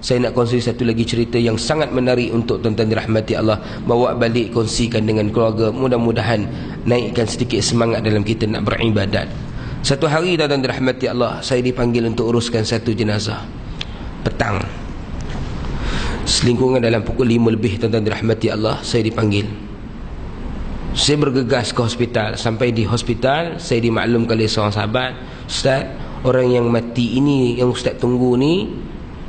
Saya nak kongsi satu lagi cerita yang sangat menarik untuk tuan-tuan dirahmati Allah. Bawa balik, kongsikan dengan keluarga. Mudah-mudahan naikkan sedikit semangat dalam kita nak beribadat. Satu hari tuan-tuan dirahmati Allah, saya dipanggil untuk uruskan satu jenazah petang. Selingkungan dalam pukul 5 lebih tuan-tuan dirahmati Allah, saya dipanggil. Saya bergegas ke hospital. Sampai di hospital, saya dimaklumkan oleh seorang sahabat, Ustaz, orang yang mati ini, yang Ustaz tunggu ni,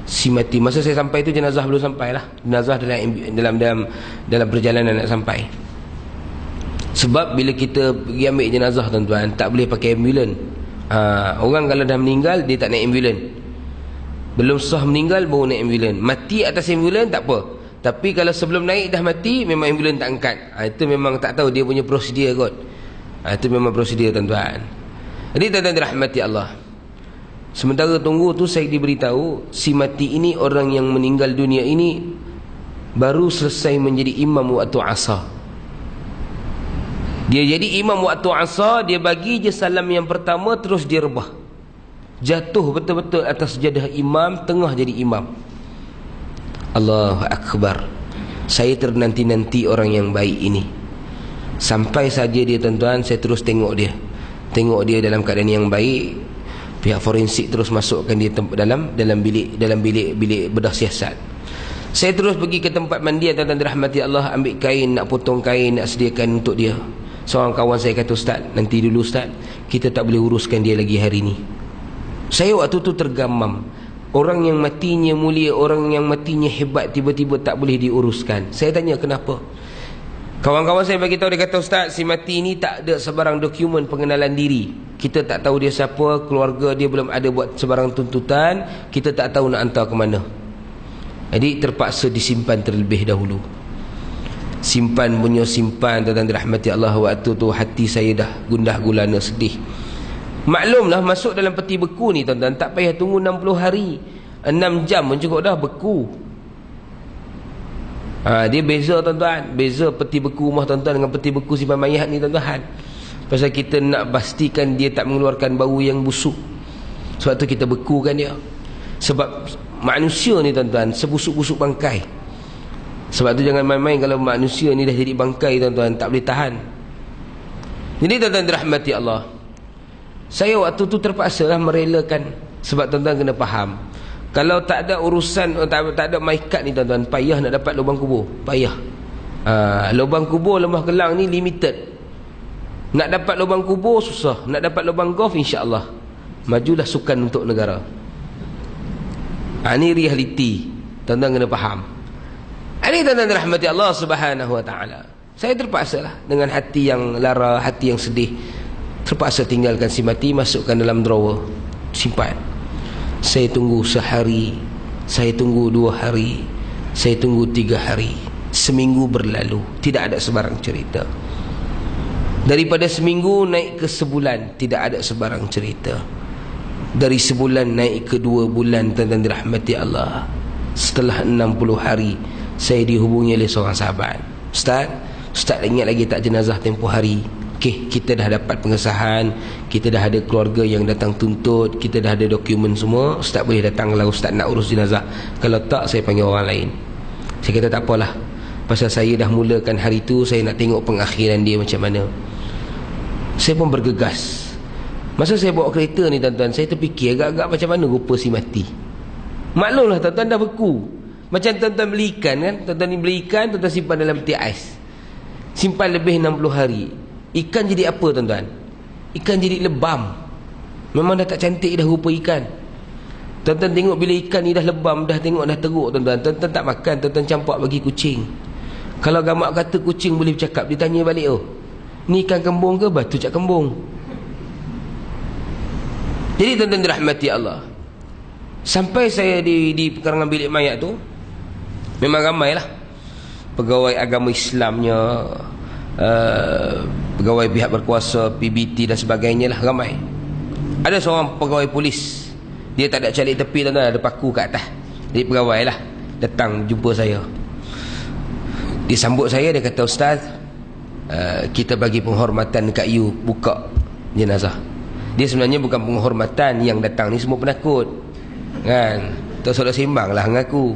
si mati. Masa saya sampai tu jenazah belum sampai lah. Jenazah dalam perjalanan nak sampai. Sebab bila kita pergi ambil jenazah tuan-tuan, tak boleh pakai ambulan. Orang kalau dah meninggal, dia tak naik ambulan. Belum sah meninggal baru naik ambulan. Mati atas ambulan tak apa, tapi kalau sebelum naik dah mati, memang ambulan tak angkat. Itu memang tak tahu dia punya prosedur kot. Itu memang prosedur tuan-tuan. Jadi tuan-tuan dirahmati Allah, sementara tunggu tu saya diberitahu, si mati ini, orang yang meninggal dunia ini, baru selesai menjadi imam waktu asar. Dia jadi imam waktu asar, dia bagi je salam yang pertama, terus dia rebah. Jatuh betul-betul atas jadah imam, tengah jadi imam. Allahu Akbar. Saya ternanti-nanti orang yang baik ini. Sampai saja dia tuan-tuan, saya terus tengok dia. Tengok dia dalam keadaan yang baik. Pihak forensik terus masukkan dia dalam bilik bedah siasat. Saya terus pergi ke tempat mandi tuan-tuan dirahmati Allah, ambil kain, nak potong kain, nak sediakan untuk dia. Seorang kawan saya kata, Ustaz, nanti dulu Ustaz, kita tak boleh uruskan dia lagi hari ni. Saya waktu tu tergamam. Orang yang matinya mulia, orang yang matinya hebat, tiba-tiba tak boleh diuruskan. Saya tanya kenapa. Kawan-kawan saya bagi tahu, dia kata, Ustaz, si mati ni tak ada sebarang dokumen pengenalan diri. Kita tak tahu dia siapa, keluarga dia belum ada buat sebarang tuntutan, kita tak tahu nak hantar ke mana. Jadi terpaksa disimpan terlebih dahulu. Simpan punya simpan, tuan-tuan dirahmati Allah. Waktu tu hati saya dah gundah gulana, sedih. Maklumlah, masuk dalam peti beku ni tuan-tuan, tak payah tunggu 60 hari, 6 jam pun cukup dah beku. Dia beza tuan-tuan, beza peti beku rumah tuan-tuan dengan peti beku simpan mayat ni tuan-tuan. Pasal kita nak pastikan dia tak mengeluarkan bau yang busuk. Sebab tu kita bekukan dia. Sebab manusia ni tuan-tuan sebusuk-busuk bangkai. Sebab tu jangan main-main, kalau manusia ni dah jadi bangkai tuan-tuan, tak boleh tahan. Jadi tuan-tuan dirahmati Allah, saya waktu tu terpaksa lah merelakan. Sebab tuan-tuan kena faham, kalau tak ada urusan, tak ada maikat ni tuan-tuan, payah nak dapat lubang kubur. Payah. Lubang kubur Lembah Kelang ni limited. Nak dapat lubang kubur susah. Nak dapat lubang golf insya-Allah. Majulah sukan untuk negara. Ini realiti. Tuan-tuan kena faham. Ini tuan-tuan dirahmati Allah Subhanahu wa taala. Saya terpaksa lah, dengan hati yang lara, hati yang sedih, terpaksa tinggalkan si mati, masukkan dalam drawer, simpan. Saya tunggu sehari, saya tunggu 2 hari, saya tunggu 3 hari. Seminggu berlalu, tidak ada sebarang cerita. Daripada seminggu naik ke sebulan, tidak ada sebarang cerita. Dari sebulan naik ke 2 bulan, tuan-tuan dirahmati Allah. Setelah 60 hari, saya dihubungi oleh seorang sahabat. Ustaz ingat lagi tak jenazah tempoh hari? Okey, kita dah dapat pengesahan, kita dah ada keluarga yang datang tuntut, kita dah ada dokumen semua. Ustaz boleh datang kalau Ustaz nak urus jenazah. Kalau tak, saya panggil orang lain. Saya kata tak apalah, pasal saya dah mulakan hari tu, saya nak tengok pengakhiran dia macam mana. Saya pun bergegas. Masa saya bawa kereta ni tuan-tuan, saya terfikir agak-agak macam mana rupa si mati. Maklumlah tuan-tuan, dah beku. Macam tuan-tuan beli ikan kan, tuan-tuan ni beli ikan, tuan-tuan simpan dalam peti ais, simpan lebih 60 hari. Ikan jadi apa tuan-tuan? Ikan jadi lebam. Memang dah tak cantik dah rupa ikan. Tuan-tuan tengok bila ikan ni dah lebam, dah tengok dah teruk tuan-tuan, tuan-tuan tak makan, tuan-tuan campak bagi kucing. Kalau gamak kata kucing boleh bercakap, dia tanya balik, oh, ni ikan kembung ke batu cak kembung? Jadi tuan-tuan dirahmati Allah, sampai saya di pekarangan bilik mayat tu, memang ramailah pegawai agama Islamnya, pegawai pihak berkuasa, PBT dan sebagainya lah, ramai. Ada seorang pegawai polis, dia tak ada calik tepi tuan-tuan, ada paku kat atas. Jadi pegawai lah datang jumpa saya. Dia sambut saya, dia kata, Ustaz, kita bagi penghormatan kat you buka jenazah. Dia sebenarnya bukan penghormatan, yang datang ni semua penakut kan. Tak solat sembang lah dengan aku.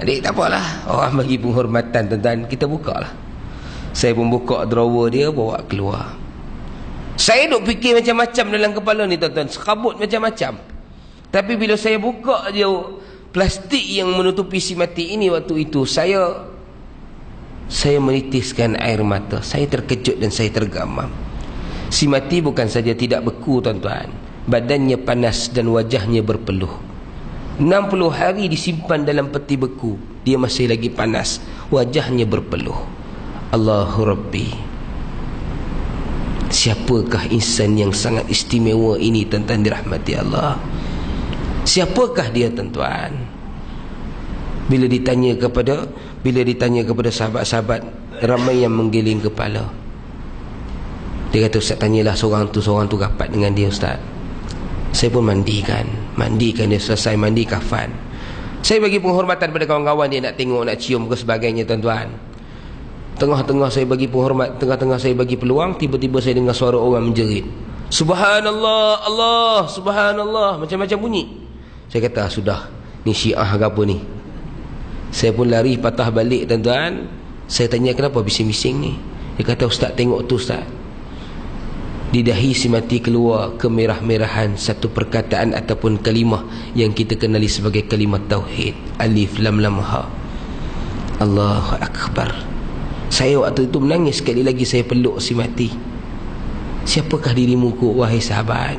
Adik tak apalah, orang bagi penghormatan tuan-tuan, kita buka lah. Saya pun buka drawer dia, bawa keluar. Saya duk fikir macam-macam dalam kepala ni tuan-tuan, sekabut macam-macam. Tapi bila saya buka je plastik yang menutupi si mati ini waktu itu, saya menitiskan air mata. Saya terkejut dan saya tergamam. Si mati bukan saja tidak beku tuan-tuan, badannya panas dan wajahnya berpeluh. 60 hari disimpan dalam peti beku, dia masih lagi panas, wajahnya berpeluh. Allahu Rabbi, siapakah insan yang sangat istimewa ini tuan-tuan dirahmati Allah? Siapakah dia tuan-tuan? Bila ditanya kepada sahabat-sahabat, ramai yang menggiling kepala. Dia kata, Ustaz, tanyalah seorang tu rapat dengan dia, Ustaz. Saya pun mandikan dia, selesai mandi kafan. Saya bagi penghormatan pada kawan-kawan dia, nak tengok, nak cium ke sebagainya tuan-tuan. Tengah-tengah saya bagi penghormat, tengah-tengah saya bagi peluang, tiba-tiba saya dengar suara orang menjerit, Subhanallah, Allah, Subhanallah, macam-macam bunyi. Saya kata, sudah, ni Syiah ke apa ni? Saya pun lari patah balik tuan-tuan. Saya tanya, kenapa bising-bising ni? Dia kata, Ustaz, tengok tu Ustaz. Di dahi si mati keluar kemerah-merahan satu perkataan ataupun kalimah yang kita kenali sebagai kalimah tauhid. Alif lam lam ha. Allahu Akbar. Saya waktu itu menangis. Sekali lagi saya peluk si mati. Siapakah dirimu wahai sahabat?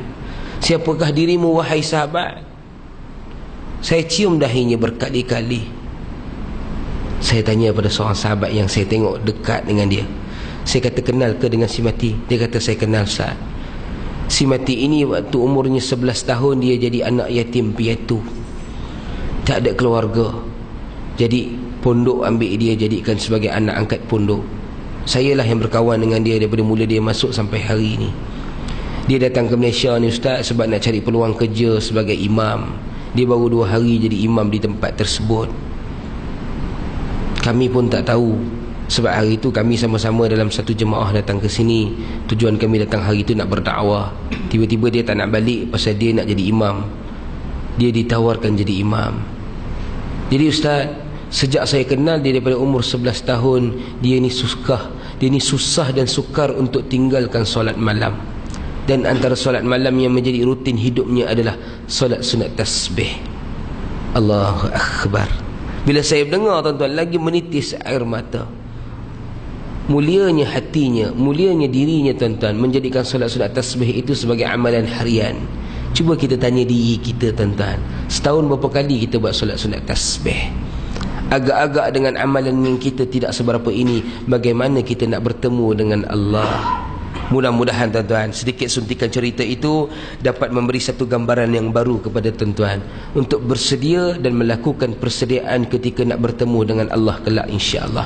Siapakah dirimu wahai sahabat? Saya cium dahinya berkali-kali. Saya tanya pada seorang sahabat yang saya tengok dekat dengan dia. Saya kata, kenal ke dengan si mati? Dia kata, saya kenal Ustaz. Si mati ini waktu umurnya 11 tahun dia jadi anak yatim piatu. Tak ada keluarga. Jadi pondok ambil dia jadikan sebagai anak angkat pondok. Sayalah yang berkawan dengan dia daripada mula dia masuk sampai hari ini. Dia datang ke Malaysia ni Ustaz sebab nak cari peluang kerja sebagai imam. Dia baru 2 hari jadi imam di tempat tersebut. Kami pun tak tahu, sebab hari itu kami sama-sama dalam satu jemaah datang ke sini. Tujuan kami datang hari itu nak berdakwah. Tiba-tiba dia tak nak balik pasal dia nak jadi imam. Dia ditawarkan jadi imam. Jadi Ustaz, sejak saya kenal dia daripada umur 11 tahun, dia ni susah dan sukar untuk tinggalkan solat malam. Dan antara solat malam yang menjadi rutin hidupnya adalah solat sunat tasbih. Allahu Akbar. Bila saya mendengar tuan-tuan, lagi menitis air mata. Mulianya hatinya, mulianya dirinya tuan-tuan, menjadikan solat sunat tasbih itu sebagai amalan harian. Cuba kita tanya diri kita tuan-tuan, setahun berapa kali kita buat solat sunat tasbih? Agak-agak dengan amalan yang kita tidak seberapa ini, bagaimana kita nak bertemu dengan Allah? Mudah-mudahan tuan-tuan, sedikit suntikan cerita itu dapat memberi satu gambaran yang baru kepada tuan-tuan untuk bersedia dan melakukan persediaan ketika nak bertemu dengan Allah kelak insya-Allah.